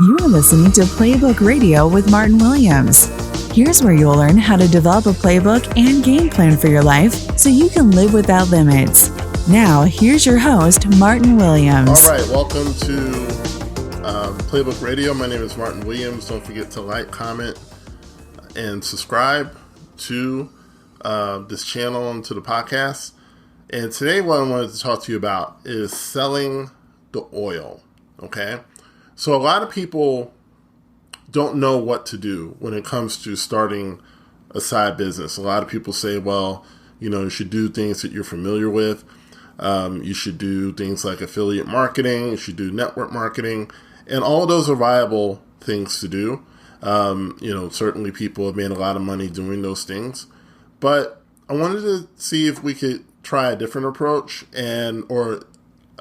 You are listening to Playbook Radio with Martin Williams. Here's where you'll learn how to develop a playbook and game plan for your life so you can live without limits. Now, here's your host, Martin Williams. All right, welcome to Playbook Radio. My name is Martin Williams. Don't forget to like, comment, and subscribe to this channel and to the podcast. And today what I wanted to talk to you about is selling the oil, okay? So a lot of people don't know what to do when it comes to starting a side business. A lot of people say, well, you should do things that you're familiar with. You should do things like affiliate marketing. You should do network marketing. And all of those are viable things to do. Certainly people have made a lot of money doing those things. But I wanted to see if we could try a different approach, or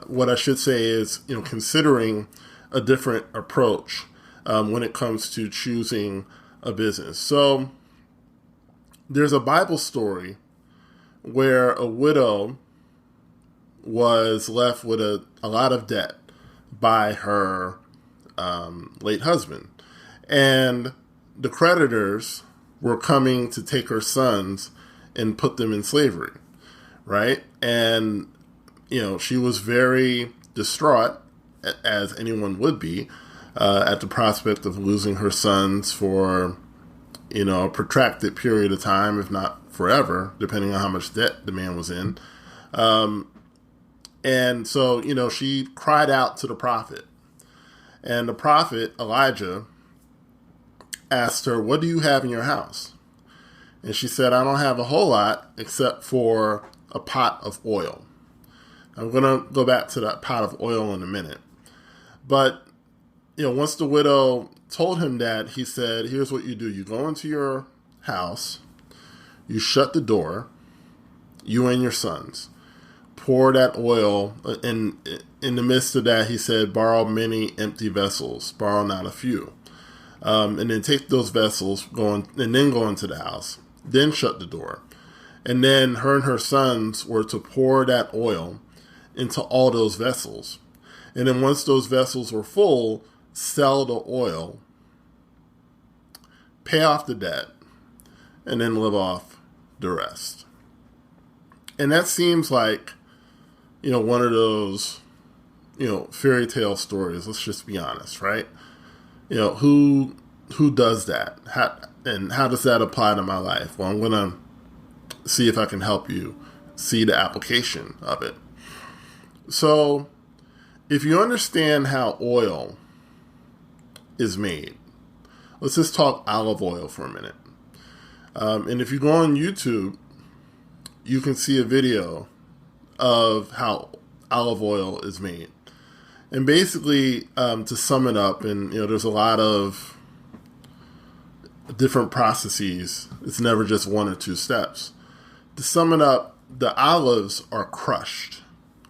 what I should say is, considering a different approach when it comes to choosing a business. So there's a Bible story where a widow was left with a lot of debt by her late husband. And the creditors were coming to take her sons and put them in slavery, right? And, she was very distraught, as anyone would be, at the prospect of losing her sons for, a protracted period of time, if not forever, depending on how much debt the man was in. And so, she cried out to the prophet. And the prophet, Elijah, asked her, "What do you have in your house?" And she said, "I don't have a whole lot except for a pot of oil." I'm going to go back to that pot of oil in a minute. But, once the widow told him that, he said, "Here's what you do. You go into your house, you shut the door, you and your sons, pour that oil, and in the midst of that, he said, borrow many empty vessels, borrow not a few. And then take those vessels, go into the house, then shut the door. And then her and her sons were to pour that oil into all those vessels. And then once those vessels were full, sell the oil, pay off the debt, and then live off the rest." And that seems like, one of those, fairy tale stories. Let's just be honest, right? Who does that? How does that apply to my life? Well, I'm going to see if I can help you see the application of it. So, if you understand how oil is made, let's just talk olive oil for a minute. And if you go on YouTube, you can see a video of how olive oil is made. And basically, to sum it up, and there's a lot of different processes. It's never just one or two steps. To sum it up, the olives are crushed,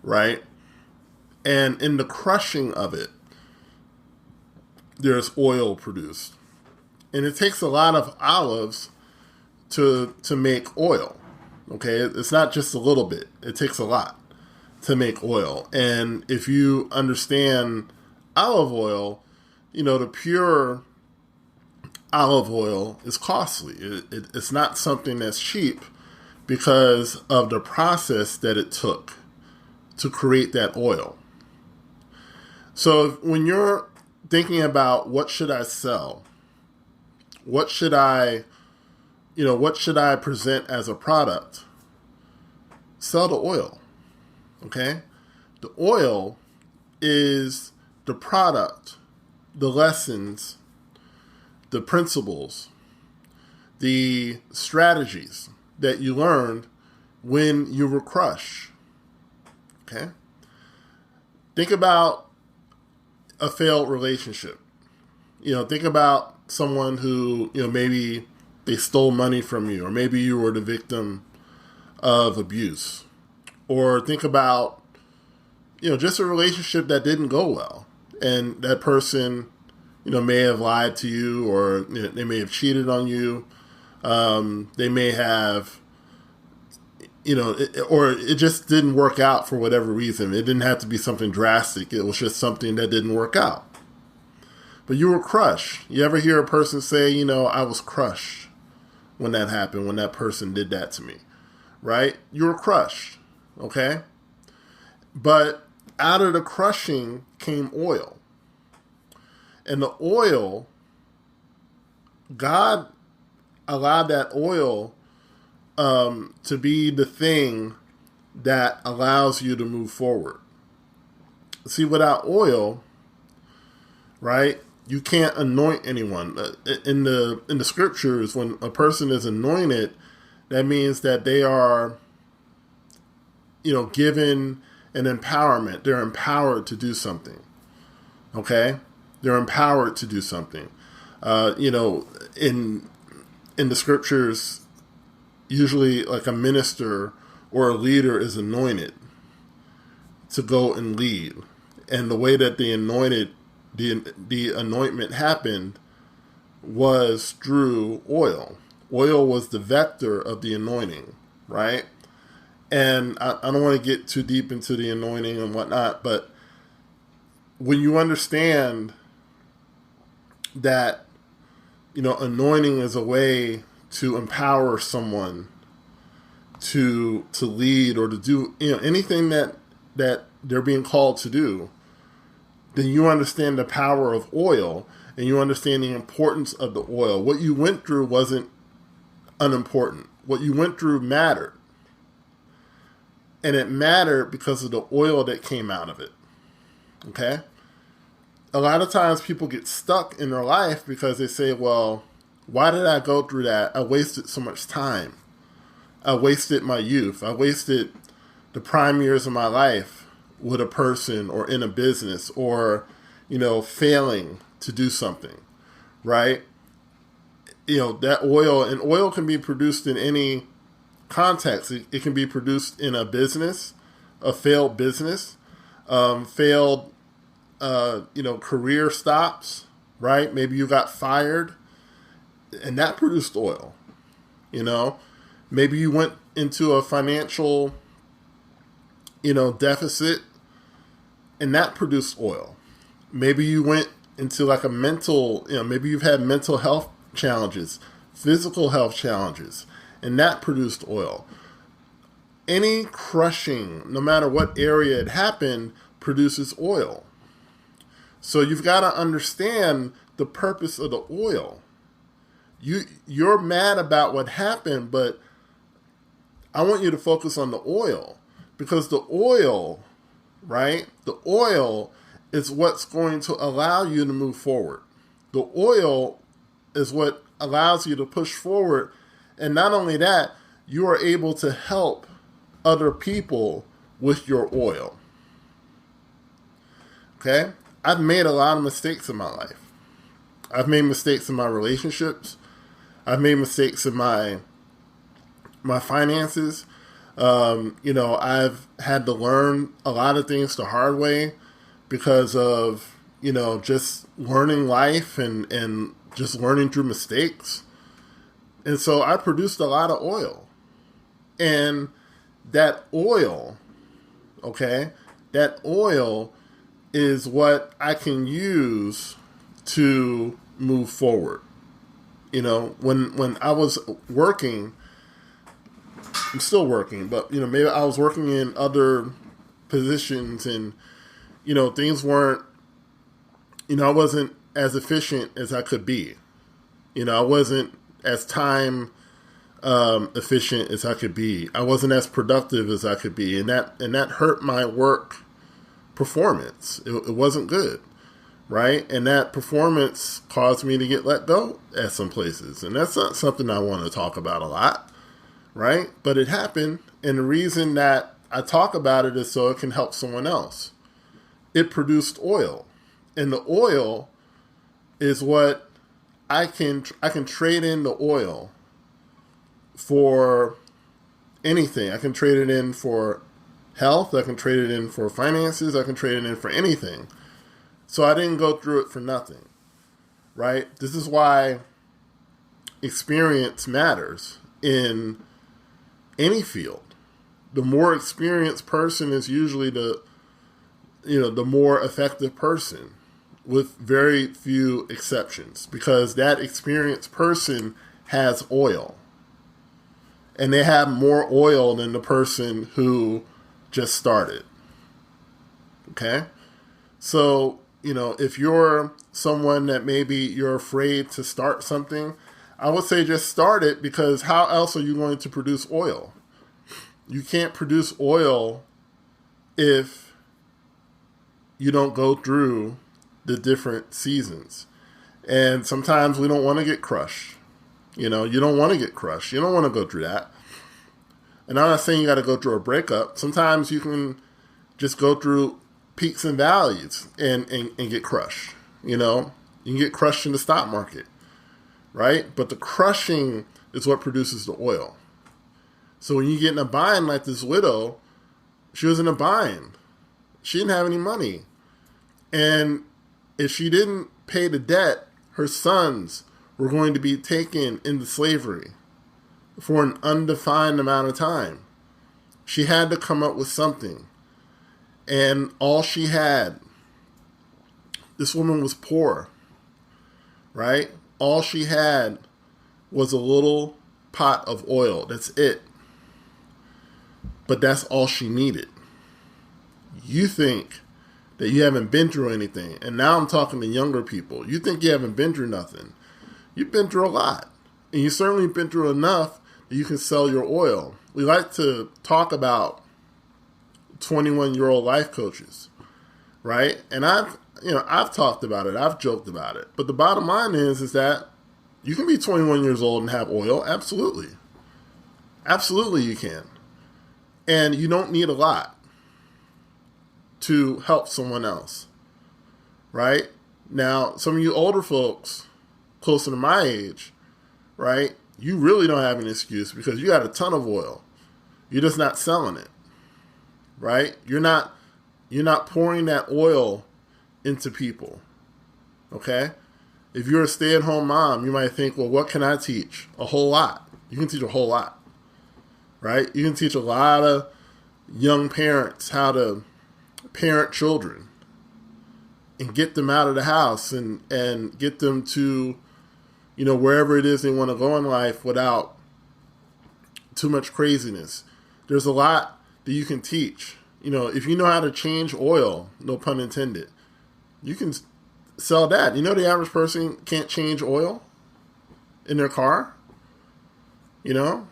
right? And in the crushing of it, there's oil produced. And it takes a lot of olives to make oil, okay? It's not just a little bit. It takes a lot to make oil. And if you understand olive oil, the pure olive oil is costly. It's not something that's cheap because of the process that it took to create that oil. So when you're thinking about what should I sell, what should I present as a product, sell the oil, okay? The oil is the product, the lessons, the principles, the strategies that you learned when you were crushed, okay? Think about a failed relationship. Think about someone who, maybe they stole money from you, or maybe you were the victim of abuse. Or think about, just a relationship that didn't go well. And that person, may have lied to you, or they may have cheated on you. They may have, or it just didn't work out for whatever reason. It didn't have to be something drastic. It was just something that didn't work out. but you were crushed. You ever hear a person say, I was crushed when that happened, when that person did that to me, right? You were crushed, okay? But out of the crushing came oil. And the oil, God allowed that oil to be the thing that allows you to move forward. See, without oil, right, you can't anoint anyone. In the scriptures, when a person is anointed, that means that they are, given an empowerment. They're empowered to do something. Okay? They're empowered to do something. In the scriptures, usually like a minister or a leader is anointed to go and lead. And the way that the anointment happened was through oil. Oil was the vector of the anointing, right? And I don't want to get too deep into the anointing and whatnot, but when you understand that, anointing is a way to empower someone to lead or to do, anything that they're being called to do, then you understand the power of oil and you understand the importance of the oil. What you went through wasn't unimportant. What you went through mattered. And it mattered because of the oil that came out of it. Okay? A lot of times people get stuck in their life because they say, well, why did I go through that? I wasted so much time. I wasted my youth. I wasted the prime years of my life with a person or in a business or, failing to do something, right? That oil, and oil can be produced in any context. It can be produced in a business, a failed business, failed, career stops, right? Maybe you got fired and that produced oil, Maybe you went into a financial, deficit and that produced oil. Maybe you went into like a mental, maybe you've had mental health challenges, physical health challenges, and that produced oil. Any crushing, no matter what area it happened, produces oil. So you've got to understand the purpose of the oil. You're mad about what happened, but I want you to focus on the oil, because the oil, right? The oil is what's going to allow you to move forward. The oil is what allows you to push forward. And not only that, you are able to help other people with your oil. Okay? I've made a lot of mistakes in my life. I've made mistakes in my relationships. I've made mistakes in my finances. I've had to learn a lot of things the hard way because of, just learning life and just learning through mistakes. And so I produced a lot of oil. And that oil, okay, that oil is what I can use to move forward. When I was working, I'm still working, but, maybe I was working in other positions and, things weren't, I wasn't as efficient as I could be. I wasn't as time efficient as I could be. I wasn't as productive as I could be. And that hurt my work performance. It wasn't good. Right? And that performance caused me to get let go at some places. And that's not something I want to talk about a lot. Right? But it happened. And the reason that I talk about it is so it can help someone else. It produced oil. And the oil is what I can trade in the oil for anything. I can trade it in for health. I can trade it in for finances. I can trade it in for anything. So I didn't go through it for nothing, right? This is why experience matters in any field. The more experienced person is usually the more effective person. with very few exceptions, because that experienced person has oil. And they have more oil than the person who just started. Okay? So, if you're someone that maybe you're afraid to start something, I would say just start it, because how else are you going to produce oil? You can't produce oil if you don't go through the different seasons. And sometimes we don't want to get crushed. You don't want to get crushed. You don't want to go through that. And I'm not saying you got to go through a breakup. Sometimes you can just go through peaks and valleys and get crushed. You can get crushed in the stock market, right? But the crushing is what produces the oil. So when you get in a bind like this widow, she was in a bind. She didn't have any money. And if she didn't pay the debt, her sons were going to be taken into slavery for an undefined amount of time. She had to come up with something. And all she had, this woman was poor, right? All she had was a little pot of oil. That's it. But that's all she needed. You think that you haven't been through anything. And now I'm talking to younger people. You think you haven't been through nothing. You've been through a lot. And you've certainly been through enough that you can sell your oil. We like to talk about 21-year-old life coaches, right? And I've talked about it. I've joked about it. But the bottom line is that you can be 21 years old and have oil. Absolutely. Absolutely you can. And you don't need a lot to help someone else, right? Now, some of you older folks, closer to my age, right, you really don't have an excuse, because you got a ton of oil. You're just not selling it, right? You're not pouring that oil into people, okay? If you're a stay-at-home mom, you might think, well, what can I teach? A whole lot. You can teach a whole lot, right? You can teach a lot of young parents how to parent children and get them out of the house and get them to, wherever it is they want to go in life without too much craziness. There's a lot that you can teach. If you know how to change oil, no pun intended, you can sell that. The average person can't change oil in their car. You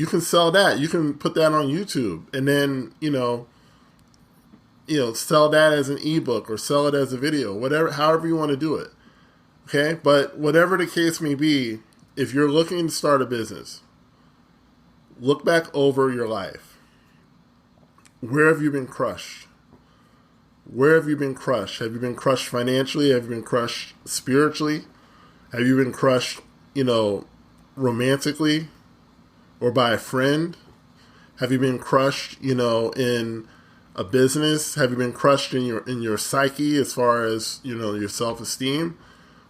can sell that. You can put that on YouTube and then, sell that as an ebook or sell it as a video, however you want to do it. Okay. But whatever the case may be, if you're looking to start a business, look back over your life. Where have you been crushed? Where have you been crushed? Have you been crushed financially? Have you been crushed spiritually? Have you been crushed, romantically or by a friend? Have you been crushed, in a business? Have you been crushed in your psyche as far as, your self-esteem?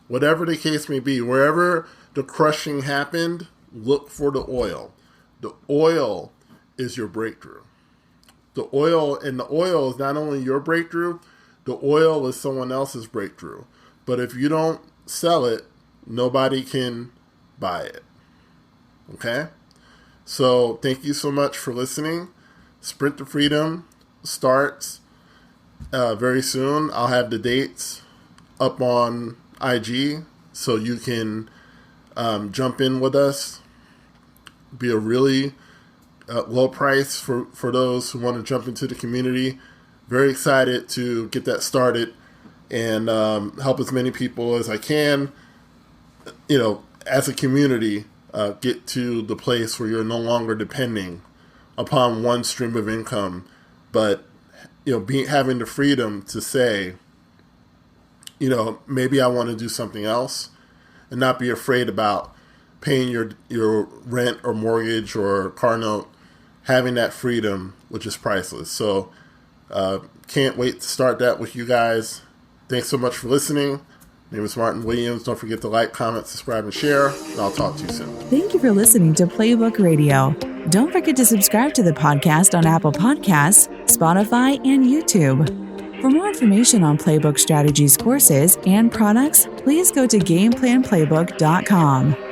Whatever the case may be, wherever the crushing happened, look for the oil. The oil is your breakthrough. The oil is not only your breakthrough, the oil is someone else's breakthrough. But if you don't sell it, nobody can buy it. Okay? So thank you so much for listening. Sprint to Freedom starts very soon. I'll have the dates up on IG so you can jump in with us. Be a really low price for those who want to jump into the community. Very excited to get that started and help as many people as I can, as a community, get to the place where you're no longer depending upon one stream of income, but, having the freedom to say, maybe I want to do something else and not be afraid about paying your rent or mortgage or car note, having that freedom, which is priceless. So can't wait to start that with you guys. Thanks so much for listening. My name is Martin Williams. Don't forget to like, comment, subscribe, and share. And I'll talk to you soon. Thank you for listening to Playbook Radio. Don't forget to subscribe to the podcast on Apple Podcasts, Spotify, and YouTube. For more information on Playbook Strategies courses and products, please go to GameplanPlaybook.com.